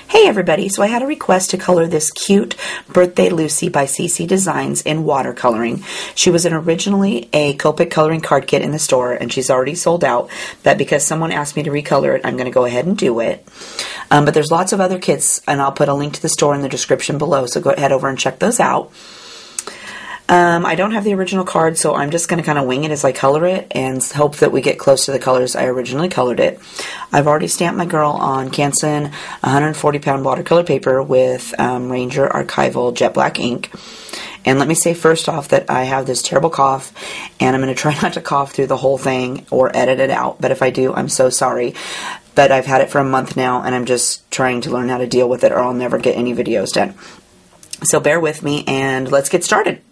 Hey everybody, so I had a request to color this cute Birthday Lucy by CC Designs in watercoloring. She was originally a Copic coloring card kit in the store and she's already sold out, but because someone asked me to recolor it, I'm going to go ahead and do it. But there's lots of other kits and I'll put a link to the store in the description below, so go ahead over and check those out. I don't have the original card, so I'm just going to kind of wing it as I color it and hope that we get close to the colors I originally colored it. I've already stamped my girl on Canson 140-pound watercolor paper with Ranger Archival Jet Black ink. And let me say first off that I have this terrible cough, and I'm going to try not to cough through the whole thing or edit it out, but if I do, I'm so sorry. But I've had it for a month now, and I'm just trying to learn how to deal with it or I'll never get any videos done. So bear with me, and let's get started.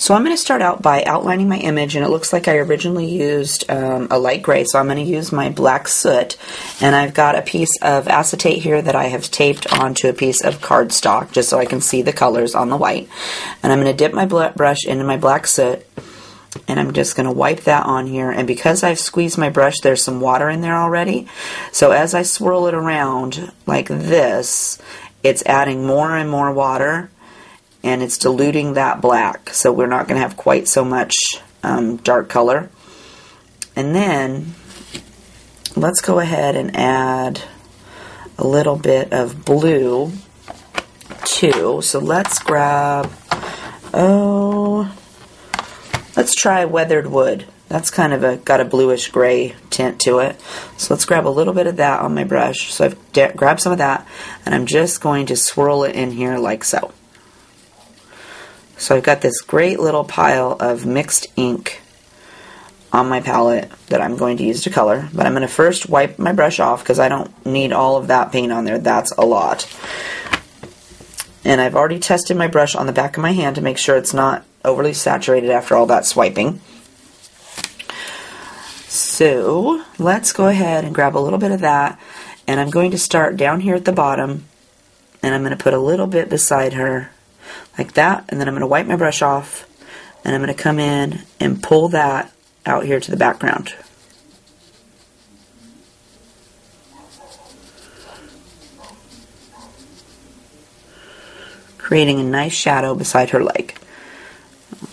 So I'm going to start out by outlining my image, and it looks like I originally used a light gray, so I'm going to use my black soot, and I've got a piece of acetate here that I have taped onto a piece of cardstock just so I can see the colors on the white. And I'm going to dip my brush into my black soot, and I'm just going to wipe that on here, and because I've squeezed my brush, there's some water in there already, so as I swirl it around like this, it's adding more and more water, and it's diluting that black, so we're not going to have quite so much dark color. And then let's go ahead and add a little bit of blue too. So let's grab, let's try Weathered Wood. That's kind of got a bluish gray tint to it. So let's grab a little bit of that on my brush. So I've grabbed some of that, and I'm just going to swirl it in here like so. So I've got this great little pile of mixed ink on my palette that I'm going to use to color, but I'm going to first wipe my brush off because I don't need all of that paint on there. That's a lot. And I've already tested my brush on the back of my hand to make sure it's not overly saturated after all that swiping. So let's go ahead and grab a little bit of that, and I'm going to start down here at the bottom, and I'm going to put a little bit beside her like that, and then I'm going to wipe my brush off, and I'm going to come in and pull that out here to the background. Creating a nice shadow beside her leg.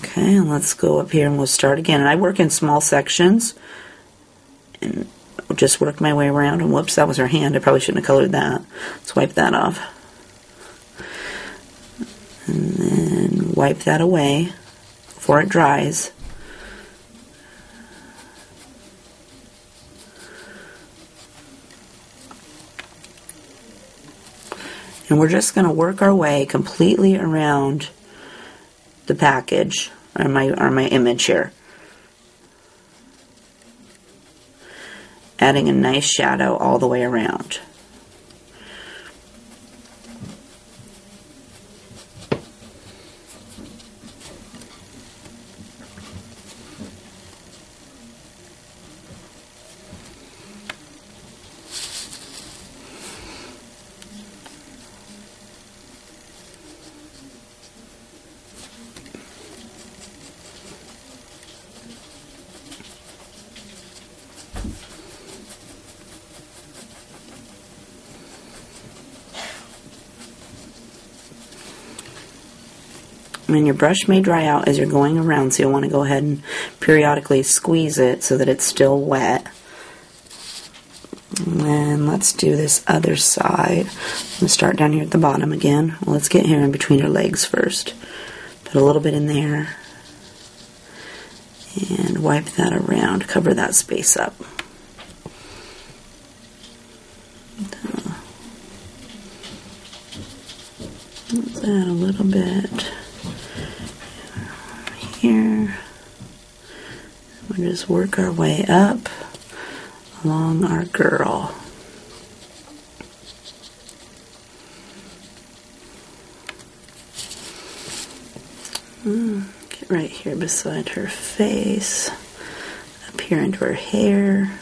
Okay, and let's go up here and we'll start again. And I work in small sections, and I'll just work my way around, and whoops, that was her hand. I probably shouldn't have colored that. Let's wipe that off. And then wipe that away before it dries. And we're just going to work our way completely around the package, or my image here. Adding a nice shadow all the way around. And your brush may dry out as you're going around, so you'll want to go ahead and periodically squeeze it so that it's still wet. And let's do this other side. I'm going to start down here at the bottom again. Well, let's get here in between her legs first. Put a little bit in there. And wipe that around. Cover that space up. Let's add a little bit here. We'll just work our way up along our girl. Get right here beside her face, up here into her hair.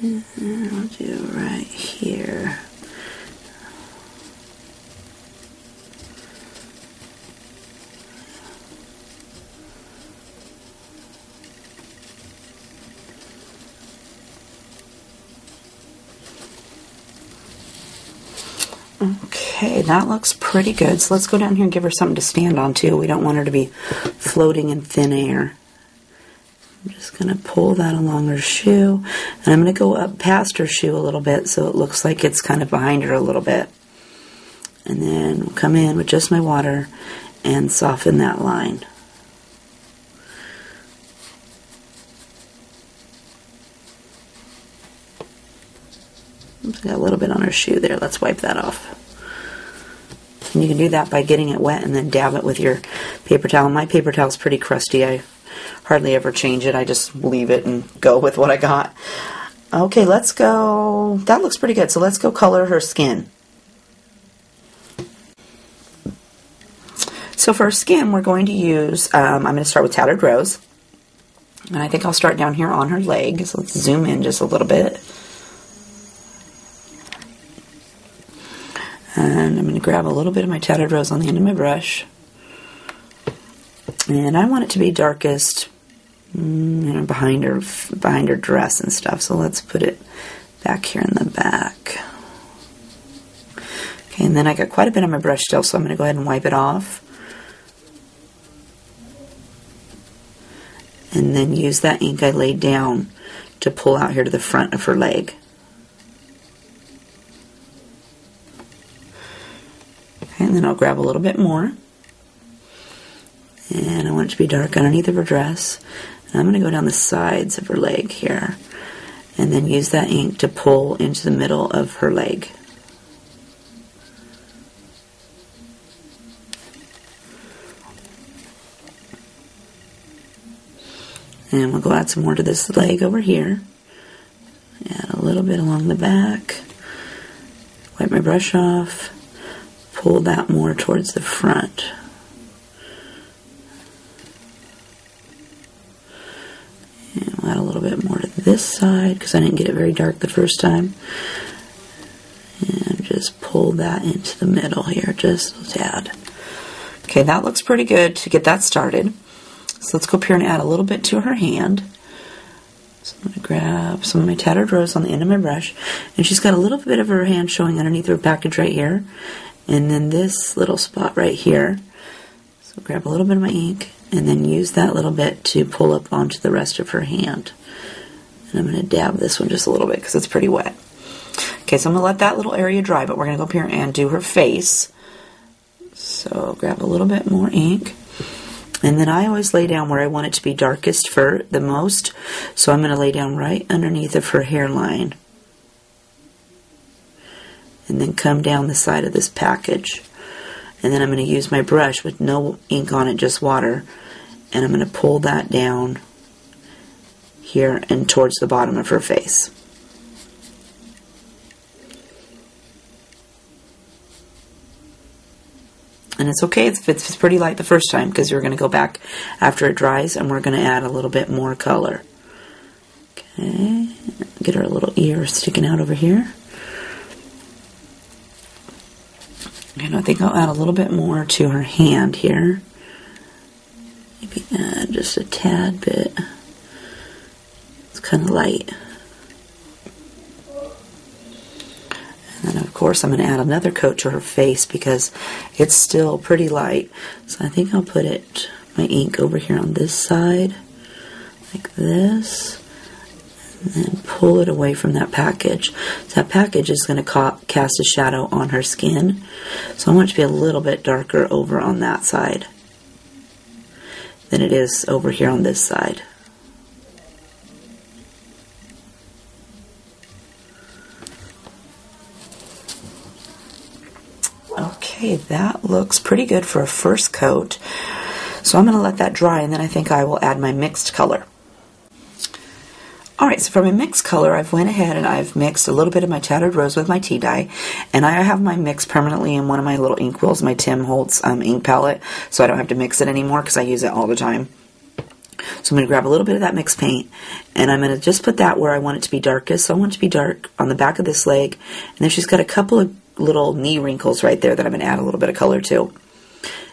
And I'll do right here. Okay, that looks pretty good. So let's go down here and give her something to stand on too. We don't want her to be floating in thin air. I'm just going to pull that along her shoe, and I'm going to go up past her shoe a little bit so it looks like it's kind of behind her a little bit. And then we'll come in with just my water and soften that line. Oops, got a little bit on her shoe there. Let's wipe that off. And you can do that by getting it wet and then dab it with your paper towel. My paper towel is pretty crusty. I hardly ever change it. I just leave it and go with what I got. Okay, let's go. That looks pretty good. So let's go color her skin. So for her skin, we're going to use, I'm going to start with Tattered Rose. And I think I'll start down here on her leg. So let's zoom in just a little bit. And I'm going to grab a little bit of my Tattered Rose on the end of my brush. And I want it to be darkest, you know, behind her dress and stuff. So let's put it back here in the back. Okay, and then I got quite a bit on my brush still, so I'm going to go ahead and wipe it off. And then use that ink I laid down to pull out here to the front of her leg. Okay, and then I'll grab a little bit more. And I want it to be dark underneath of her dress. And I'm going to go down the sides of her leg here. And then use that ink to pull into the middle of her leg. And we'll go add some more to this leg over here. Add a little bit along the back. Wipe my brush off. Pull that more towards the front. And we'll add a little bit more to this side because I didn't get it very dark the first time. And just pull that into the middle here, just a tad. Okay, that looks pretty good to get that started. So let's go up here and add a little bit to her hand. So I'm going to grab some of my Tattered Rose on the end of my brush. And she's got a little bit of her hand showing underneath her package right here. And then this little spot right here. So grab a little bit of my ink and then use that little bit to pull up onto the rest of her hand. And I'm going to dab this one just a little bit because it's pretty wet. Okay, so I'm going to let that little area dry, but we're going to go up here and do her face. So grab a little bit more ink. And then I always lay down where I want it to be darkest for the most. So I'm going to lay down right underneath of her hairline. And then come down the side of this package. And then I'm going to use my brush with no ink on it, just water. And I'm going to pull that down here and towards the bottom of her face. And it's okay if it's pretty light the first time because you're going to go back after it dries and we're going to add a little bit more color. Okay, get her little ear sticking out over here. And I think I'll add a little bit more to her hand here. Maybe add just a tad bit. It's kind of light. And then of course I'm going to add another coat to her face because it's still pretty light. So I think I'll put my ink over here on this side, like this, and then pull it away from that package. So that package is going to cast a shadow on her skin. So I want it to be a little bit darker over on that side than it is over here on this side. Okay, that looks pretty good for a first coat. So I'm going to let that dry and then I think I will add my mixed color. Alright, so for my mixed color, I've went ahead and I've mixed a little bit of my Tattered Rose with my tea dye. And I have my mix permanently in one of my little ink wells, my Tim Holtz ink palette, so I don't have to mix it anymore because I use it all the time. So I'm going to grab a little bit of that mixed paint, and I'm going to just put that where I want it to be darkest. So I want it to be dark on the back of this leg, and then she's got a couple of little knee wrinkles right there that I'm going to add a little bit of color to.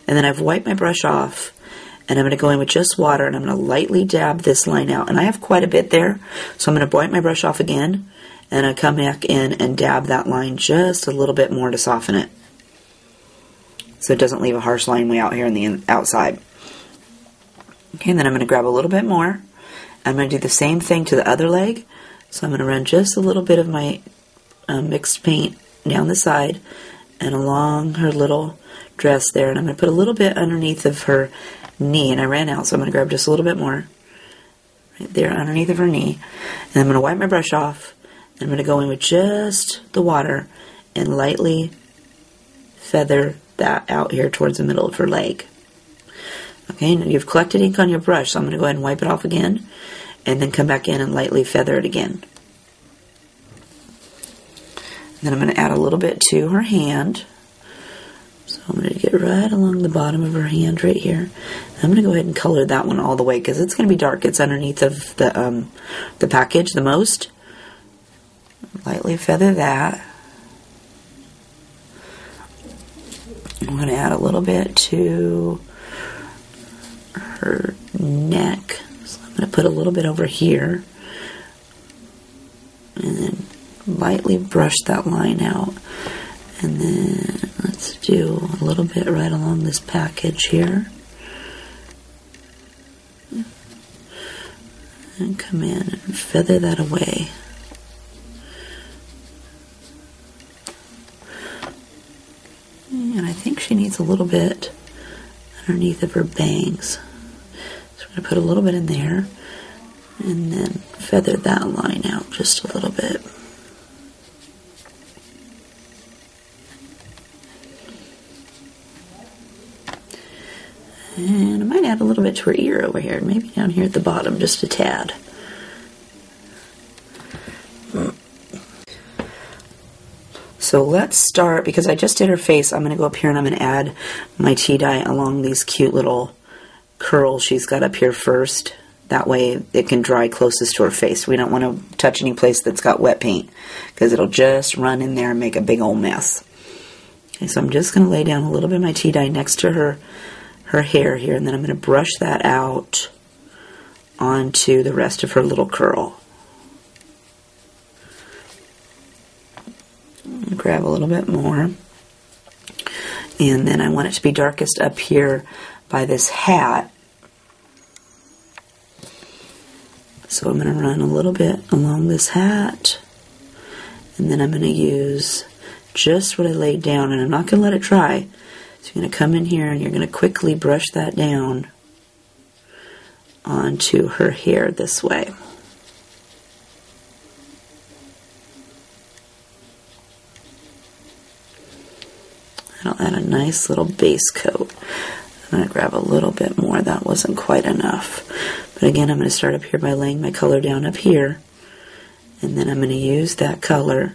And then I've wiped my brush off, and I'm going to go in with just water, and I'm going to lightly dab this line out. And I have quite a bit there, so I'm going to wipe my brush off again, and I come back in and dab that line just a little bit more to soften it, so it doesn't leave a harsh line way out here on the outside. Okay, and then I'm going to grab a little bit more. I'm going to do the same thing to the other leg. So I'm going to run just a little bit of my mixed paint down the side and along her little dress there, and I'm going to put a little bit underneath of her knee, and I ran out, so I'm going to grab just a little bit more right there underneath of her knee, and I'm going to wipe my brush off, and I'm going to go in with just the water and lightly feather that out here towards the middle of her leg. Okay, and you've collected ink on your brush, so I'm going to go ahead and wipe it off again, and then come back in and lightly feather it again. And then I'm going to add a little bit to her hand. So I'm going to get right along the bottom of her hand right here. I'm going to go ahead and color that one all the way because it's going to be dark. It's underneath of the package the most. Lightly feather that. I'm going to add a little bit to her neck. So I'm going to put a little bit over here. And then lightly brush that line out. And then let's do a little bit right along this package here. And come in and feather that away. And I think she needs a little bit underneath of her bangs. So we're going to put a little bit in there and then feather that line out just a little bit. And I might add a little bit to her ear over here, maybe down here at the bottom, just a tad. So let's start, because I just did her face, I'm going to go up here and I'm going to add my tea dye along these cute little curls she's got up here first. That way it can dry closest to her face. We don't want to touch any place that's got wet paint, because it'll just run in there and make a big old mess. Okay, so I'm just going to lay down a little bit of my tea dye next to her hair here, and then I'm going to brush that out onto the rest of her little curl. Grab a little bit more, and then I want it to be darkest up here by this hat. So I'm going to run a little bit along this hat, and then I'm going to use just what I laid down, and I'm not going to let it dry. So you're going to come in here and you're going to quickly brush that down onto her hair this way. I'll add a nice little base coat. I'm going to grab a little bit more. That wasn't quite enough. But again, I'm going to start up here by laying my color down up here. And then I'm going to use that color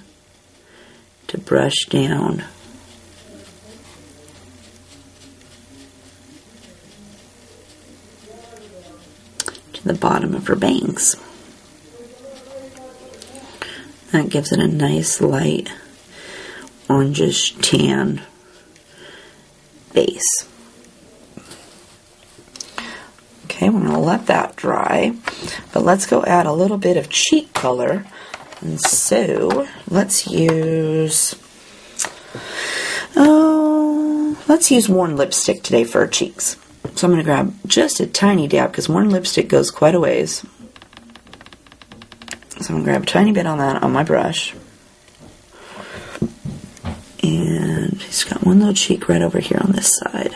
to brush down to the bottom of her bangs. That gives it a nice light orangish tan base. Okay, we're going to let that dry, but let's go add a little bit of cheek color. And so let's use worn lipstick today for our cheeks. So I'm going to grab just a tiny dab, because worn lipstick goes quite a ways. So I'm going to grab a tiny bit on that on my brush. And he's got one little cheek right over here on this side.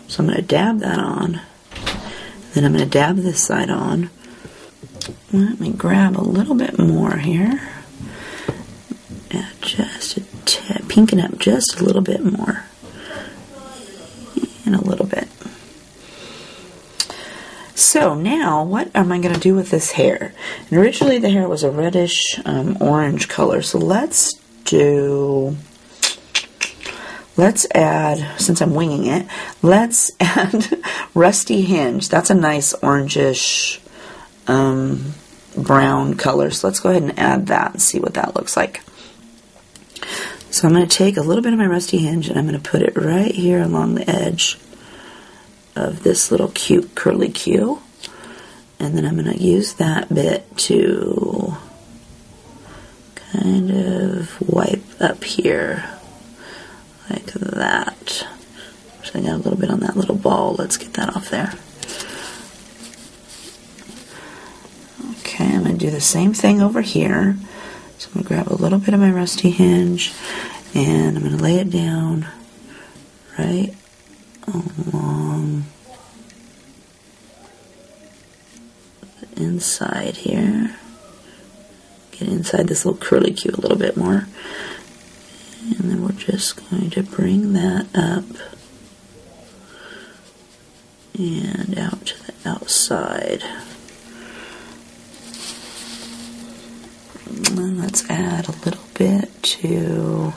So I'm going to dab that on. Then I'm going to dab this side on. Let me grab a little bit more here. Add just a tad, pinken up just a little bit more. And a little bit. So now, what am I going to do with this hair? And originally the hair was a reddish orange color. So let's let's add, since I'm winging it, let's add Rusty Hinge. That's a nice orangish brown color. So let's go ahead and add that and see what that looks like. So I'm going to take a little bit of my Rusty Hinge and I'm going to put it right here along the edge of this little cute curly Q. And then I'm going to use that bit to kind of wipe up here like that. So I got a little bit on that little ball. Let's get that off there. Okay, I'm going to do the same thing over here. So I'm going to grab a little bit of my Rusty Hinge and I'm going to lay it down right along the inside here. Get inside this little curly Q a little bit more. And then we're just going to bring that up and out to the outside. And let's add a little bit to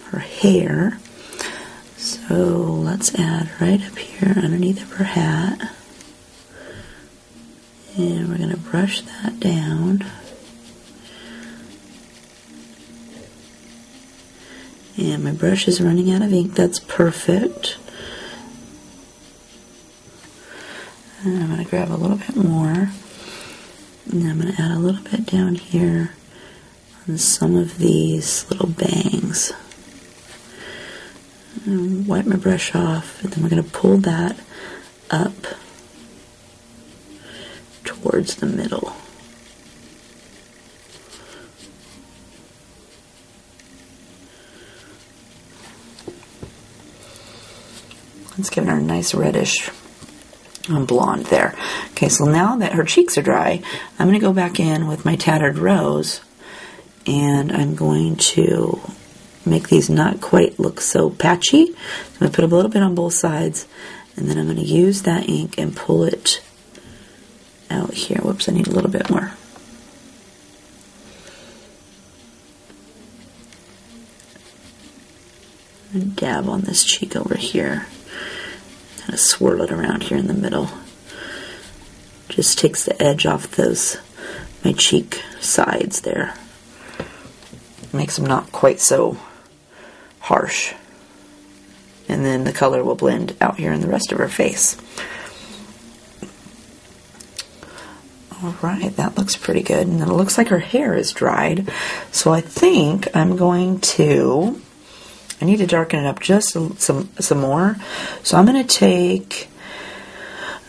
her hair. So let's add right up here underneath of her hat. And we're going to brush that down. And my brush is running out of ink. That's perfect. And I'm going to grab a little bit more. And I'm going to add a little bit down here on some of these little bangs. And wipe my brush off, and then we're going to pull that up towards the middle. Let's give her a nice reddish blonde there. Okay, so now that her cheeks are dry, I'm going to go back in with my Tattered Rose and I'm going to make these not quite look so patchy. I'm going to put a little bit on both sides and then I'm going to use that ink and pull it out here. Whoops, I need a little bit more. And dab on this cheek over here. Kind of swirl it around here in the middle. Just takes the edge off those, my cheek sides there. Makes them not quite so harsh. And then the color will blend out here in the rest of her face. Alright, that looks pretty good. And then it looks like her hair is dried. So I think I'm going to... I need to darken it up just some more. So I'm going to take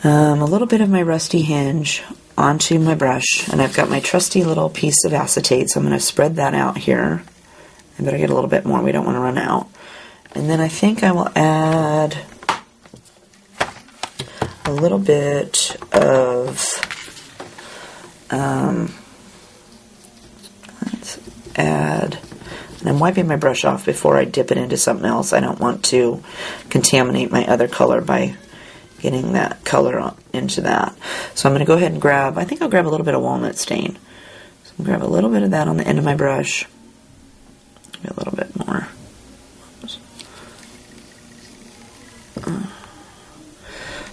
a little bit of my Rusty Hinge onto my brush. And I've got my trusty little piece of acetate. So I'm going to spread that out here. I better get a little bit more. We don't want to run out. And then I think I will add a little bit of... let's add... And I'm wiping my brush off before I dip it into something else. I don't want to contaminate my other color by getting that color into that. So I'm going to go ahead and grab, I think I'll grab a little bit of walnut stain. So I'm going to grab a little bit of that on the end of my brush. Maybe a little bit more.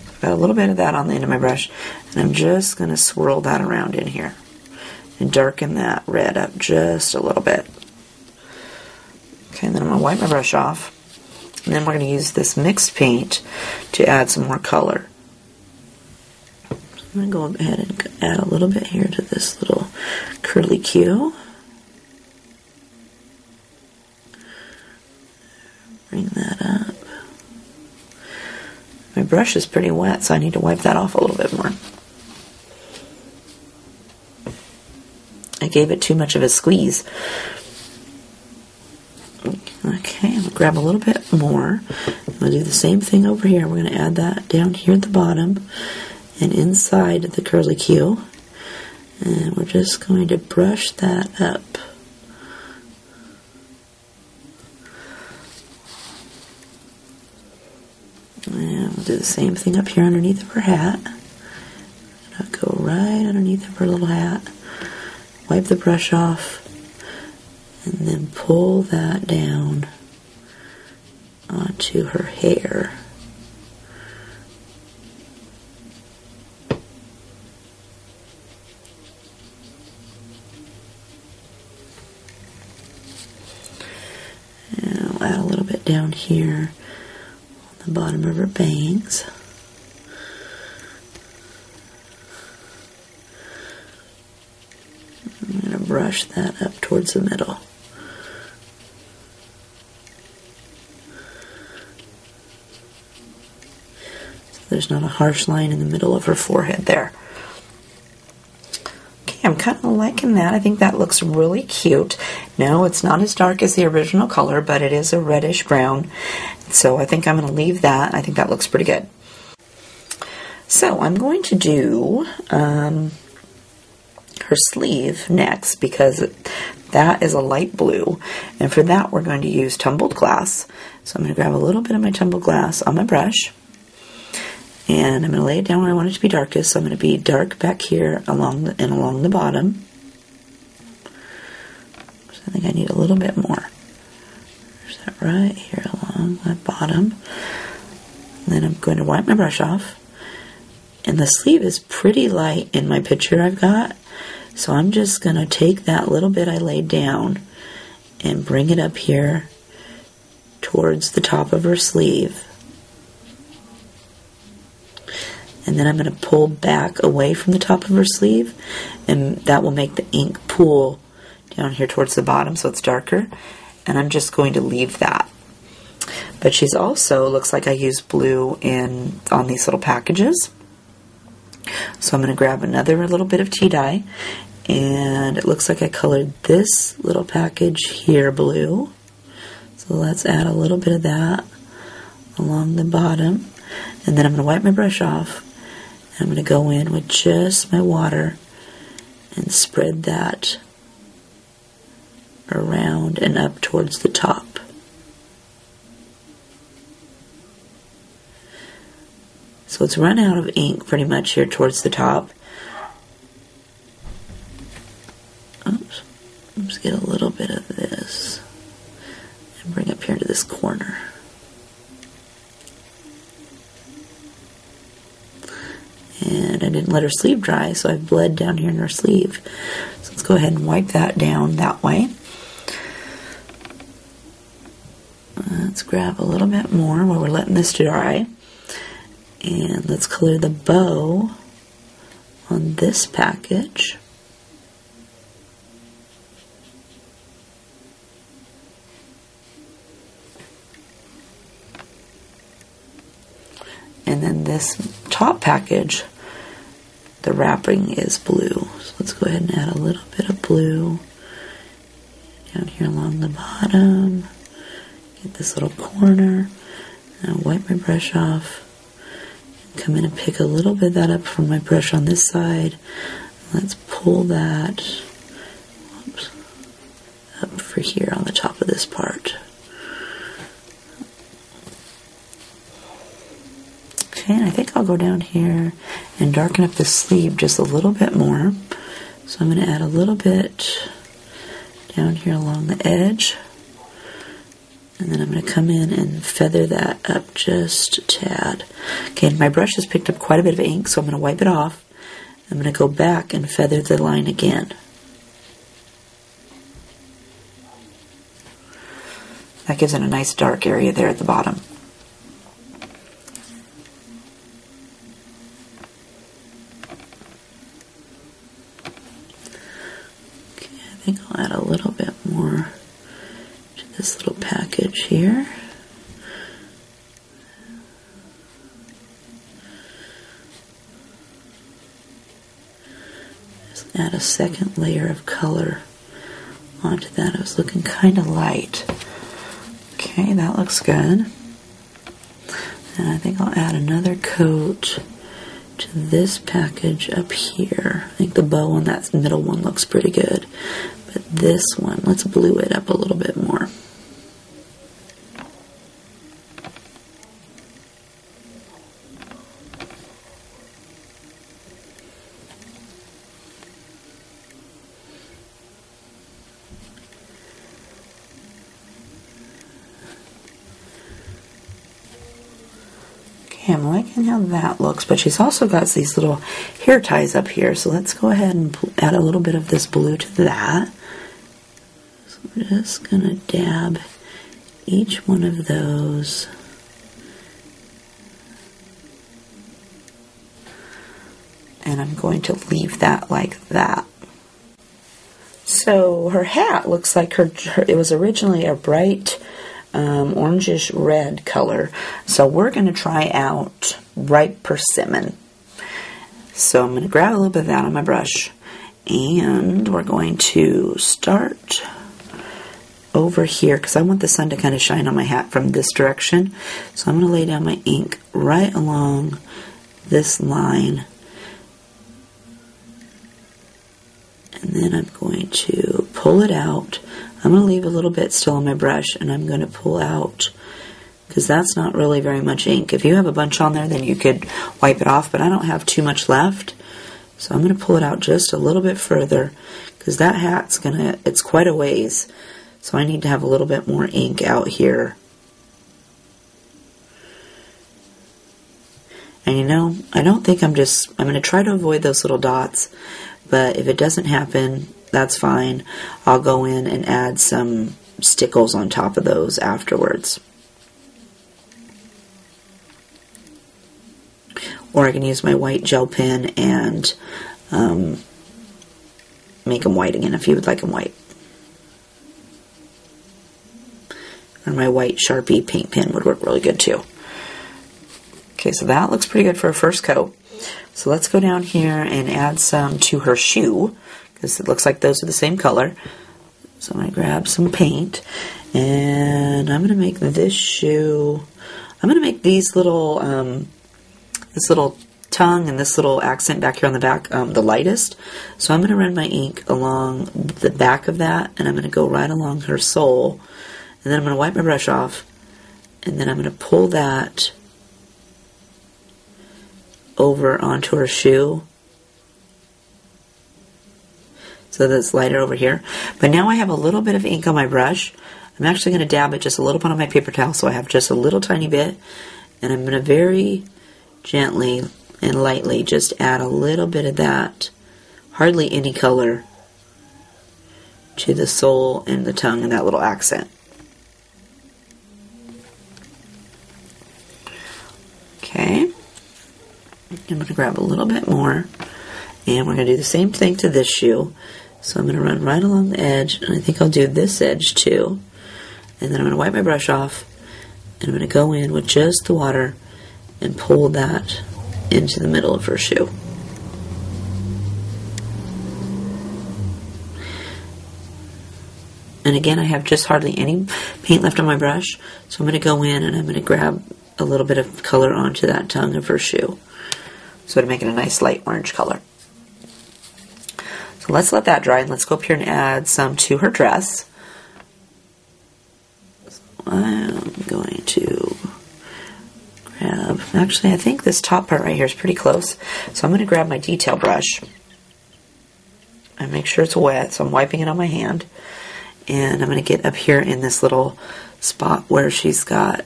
I've got a little bit of that on the end of my brush. And I'm just going to swirl that around in here. And darken that red up just a little bit. Okay, and then I'm going to wipe my brush off. And then we're going to use this mixed paint to add some more color. So I'm going to go ahead and add a little bit here to this little curly Q. Bring that up. My brush is pretty wet, so I need to wipe that off a little bit more. I gave it too much of a squeeze. Okay, I'm going to grab a little bit more. I'm going to do the same thing over here. We're going to add that down here at the bottom and inside the curly Q. And we're just going to brush that up. And we'll do the same thing up here underneath of her hat. I'll go right underneath of her little hat. Wipe the brush off. And then pull that down onto her hair. And I'll add a little bit down here on the bottom of her bangs. I'm going to brush that up towards the middle. So there's not a harsh line in the middle of her forehead there. Okay, I'm kind of liking that. I think that looks really cute. No, it's not as dark as the original color, but it is a reddish brown. So I think I'm going to leave that. I think that looks pretty good. So I'm going to do her sleeve next, because that is a light blue, and for that we're going to use tumbled glass. So I'm going to grab a little bit of my tumbled glass on my brush, and I'm going to lay it down where I want it to be darkest. So I'm going to be dark back here along the bottom. So I think I need a little bit more. There's that right here along the bottom. And then I'm going to wipe my brush off, and the sleeve is pretty light in my picture I've got. So I'm just going to take that little bit I laid down and bring it up here towards the top of her sleeve. And then I'm going to pull back away from the top of her sleeve, and that will make the ink pool down here towards the bottom so it's darker. And I'm just going to leave that. But she's also, looks like I used blue on these little packages. So I'm going to grab another little bit of tea dye, and it looks like I colored this little package here blue. So let's add a little bit of that along the bottom, and then I'm going to wipe my brush off, and I'm going to go in with just my water and spread that around and up towards the top. So it's run out of ink pretty much here towards the top. Oops. Let's get a little bit of this and bring up here to this corner. And I didn't let her sleeve dry, so I've bled down here in her sleeve. So let's go ahead and wipe that down that way. Let's grab a little bit more while we're letting this dry. And let's color the bow on this package. And then this top package, the wrapping is blue. So let's go ahead and add a little bit of blue down here along the bottom. Get this little corner. And I'll wipe my brush off. Come in and pick a little bit of that up from my brush on this side. Let's pull that up for here on the top of this part. Okay, and I think I'll go down here and darken up the sleeve just a little bit more. So I'm going to add a little bit down here along the edge. And then I'm going to come in and feather that up just a tad. Okay, and my brush has picked up quite a bit of ink, so I'm going to wipe it off. I'm going to go back and feather the line again. That gives it a nice dark area there at the bottom. Okay, I think I'll add a little bit more to this little package here. Just add a second layer of color onto that. It was looking kind of light. Okay, that looks good. And I think I'll add another coat to this package up here. I think the bow on that middle one looks pretty good. But this one, let's blue it up a little bit more. Okay, I'm liking how that looks, but she's also got these little hair ties up here, so let's go ahead and add a little bit of this blue to that. So we're just going to dab each one of those. And I'm going to leave that like that. So her hat looks like it was originally a bright orangish red color. So we're going to try out ripe persimmon. So I'm going to grab a little bit of that on my brush, and we're going to start over here because I want the sun to kind of shine on my hat from this direction. So I'm going to lay down my ink right along this line. And then I'm going to pull it out. I'm going to leave a little bit still on my brush, and I'm going to pull out, because that's not really very much ink. If you have a bunch on there, then you could wipe it off, but I don't have too much left. So I'm going to pull it out just a little bit further, because that hat's it's quite a ways. So I need to have a little bit more ink out here. And you know, I don't think I'm going to try to avoid those little dots. But if it doesn't happen, that's fine. I'll go in and add some stickles on top of those afterwards. Or I can use my white gel pen and make them white again if you would like them white. Or my white Sharpie paint pen would work really good too. Okay, so that looks pretty good for a first coat. So let's go down here and add some to her shoe, because it looks like those are the same color. So I'm going to grab some paint, and I'm going to make this shoe, I'm going to make these little, this little tongue and this little accent back here on the back the lightest. So I'm going to run my ink along the back of that, and I'm going to go right along her sole, and then I'm going to wipe my brush off, and then I'm going to pull that over onto her shoe so that it's lighter over here. But now I have a little bit of ink on my brush. I'm actually going to dab it just a little bit on my paper towel, so I have just a little tiny bit, and I'm going to very gently and lightly just add a little bit of that, hardly any color, to the sole and the tongue and that little accent. Okay. I'm going to grab a little bit more, and we're going to do the same thing to this shoe. So I'm going to run right along the edge, and I think I'll do this edge too. And then I'm going to wipe my brush off, and I'm going to go in with just the water and pull that into the middle of her shoe. And again, I have just hardly any paint left on my brush, so I'm going to go in and I'm going to grab a little bit of color onto that tongue of her shoe, so to make it a nice light orange color. So let's let that dry, and let's go up here and add some to her dress. So I'm going to grab, actually I think this top part right here is pretty close, so I'm going to grab my detail brush and make sure it's wet, so I'm wiping it on my hand, and I'm going to get up here in this little spot where she's got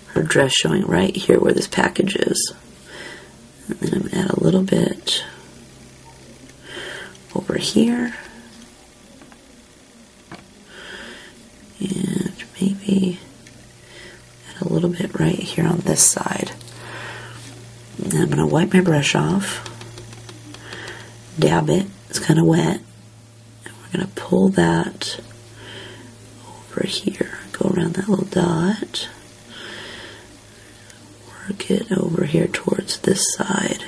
her dress showing, right here where this package is. And then I'm going to add a little bit over here, and maybe add a little bit right here on this side. And then I'm going to wipe my brush off, dab it, it's kind of wet, and we're going to pull that over here, go around that little dot, work it over here towards this side.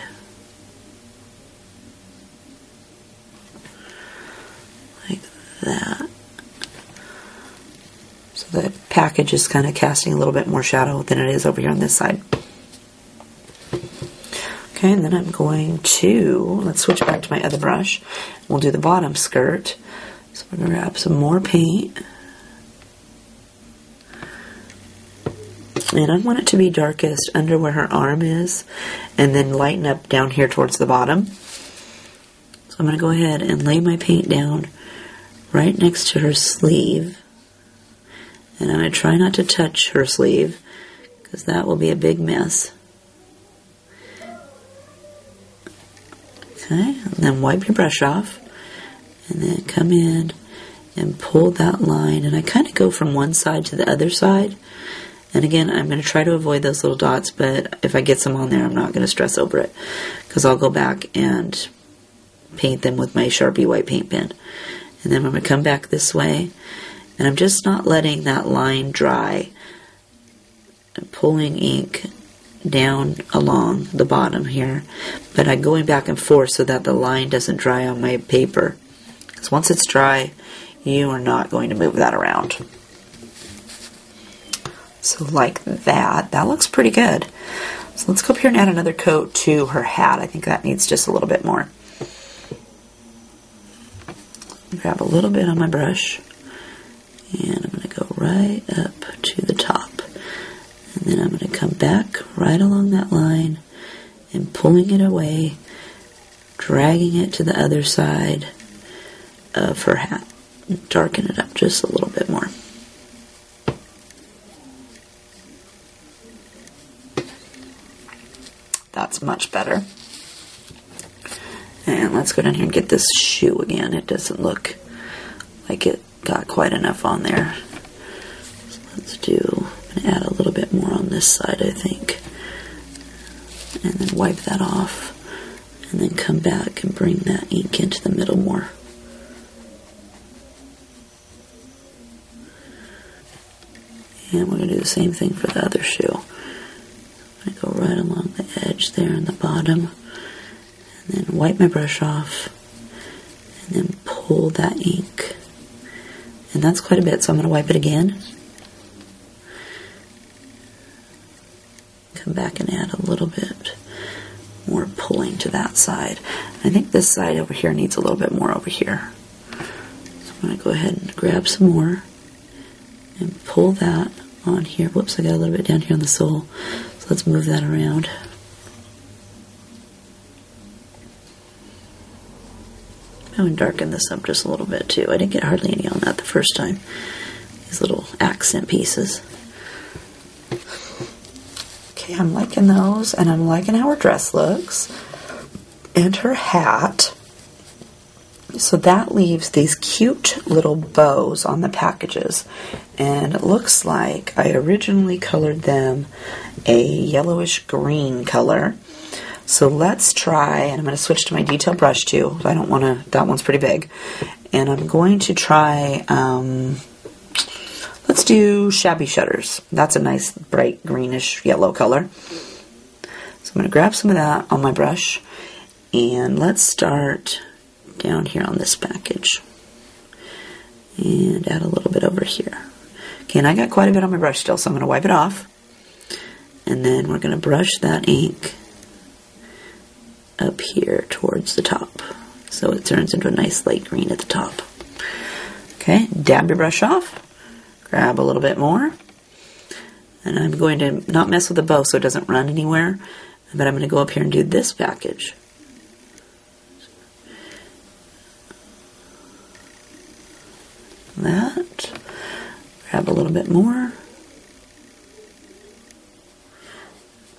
Like that. So the package is kind of casting a little bit more shadow than it is over here on this side. Okay, and then I'm going to, let's switch back to my other brush. We'll do the bottom skirt. So we're going to grab some more paint. And I want it to be darkest under where her arm is, and then lighten up down here towards the bottom. So I'm going to go ahead and lay my paint down right next to her sleeve. And I'm going to try not to touch her sleeve, because that will be a big mess. Okay, and then wipe your brush off, and then come in and pull that line, and I kind of go from one side to the other side. And again, I'm going to try to avoid those little dots, but if I get some on there, I'm not going to stress over it, because I'll go back and paint them with my Sharpie white paint pen. And then I'm going to come back this way, and I'm just not letting that line dry. I'm pulling ink down along the bottom here, but I'm going back and forth so that the line doesn't dry on my paper. Because once it's dry, you are not going to move that around. So like that. That looks pretty good. So let's go up here and add another coat to her hat. I think that needs just a little bit more. Grab a little bit on my brush, and I'm going to go right up to the top. And then I'm going to come back right along that line and pulling it away, dragging it to the other side of her hat. Darken it up just a little bit more. That's much better. And let's go down here and get this shoe again. It doesn't look like it got quite enough on there. So let's do, I'm going to add a little bit more on this side, I think. And then wipe that off. And then come back and bring that ink into the middle more. And we're going to do the same thing for the other shoe. I'm going to go right along the edge there in the bottom. And then wipe my brush off. And then pull that ink. And that's quite a bit, so I'm going to wipe it again. Come back and add a little bit more pulling to that side. I think this side over here needs a little bit more over here. So I'm going to go ahead and grab some more and pull that on here. Whoops, I got a little bit down here on the sole. So let's move that around. I'm going to darken this up just a little bit too. I didn't get hardly any on that the first time. These little accent pieces. Okay, I'm liking those, and I'm liking how her dress looks. And her hat. So that leaves these cute little bows on the packages. And it looks like I originally colored them a yellowish green color. So let's try, and I'm going to switch to my detail brush too. I don't want to, that one's pretty big. And I'm going to try, let's do Shabby Shutters. That's a nice bright greenish yellow color. So I'm going to grab some of that on my brush. And let's start down here on this package. And add a little bit over here. Okay, and I got quite a bit on my brush still, so I'm going to wipe it off. And then we're going to brush that ink up here towards the top. So it turns into a nice light green at the top. Okay, dab your brush off. Grab a little bit more. And I'm going to not mess with the bow so it doesn't run anywhere. But I'm going to go up here and do this package. That. Grab a little bit more.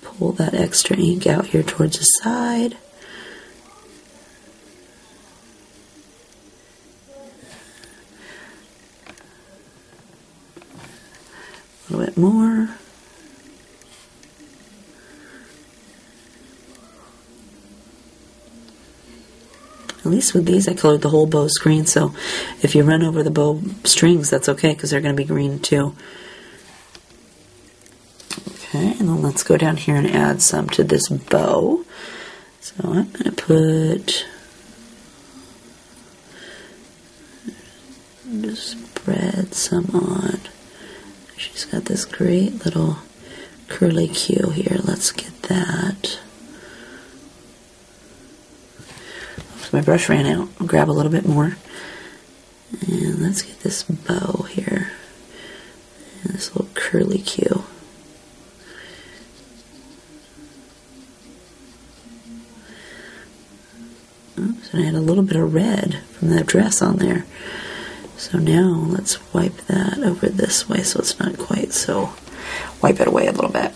Pull that extra ink out here towards the side. A little bit more. At least with these I colored the whole bow green, so if you run over the bow strings, that's okay because they're going to be green too. Okay, and then let's go down here and add some to this bow. So I'm going to put, just spread some on. She's got this great little curly Q here. Let's get that. My brush ran out. I'll grab a little bit more. And let's get this bow here. And this little curly Q. Oops, and I had a little bit of red from that dress on there. So now let's wipe that over this way so it's not quite so wipe it away a little bit.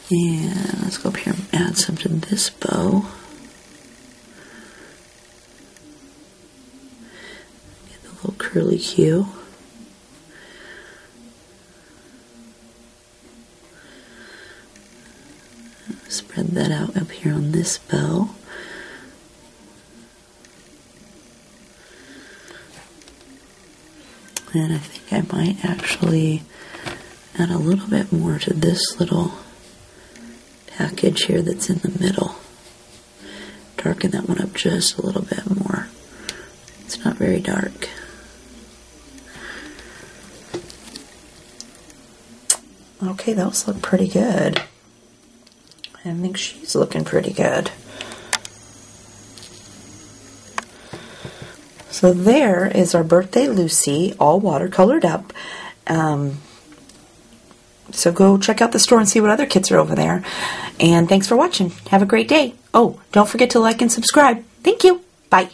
And let's go up here and add some to this bow. Get the little curly Q. Spread that out up here on this bow. And I think I might actually add a little bit more to this little package here that's in the middle. Darken that one up just a little bit more. It's not very dark. Okay, those look pretty good. I think she's looking pretty good. So there is our birthday Lucy, all watercolored up. So go check out the store and see what other kits are over there. And thanks for watching. Have a great day. Oh, don't forget to like and subscribe. Thank you. Bye.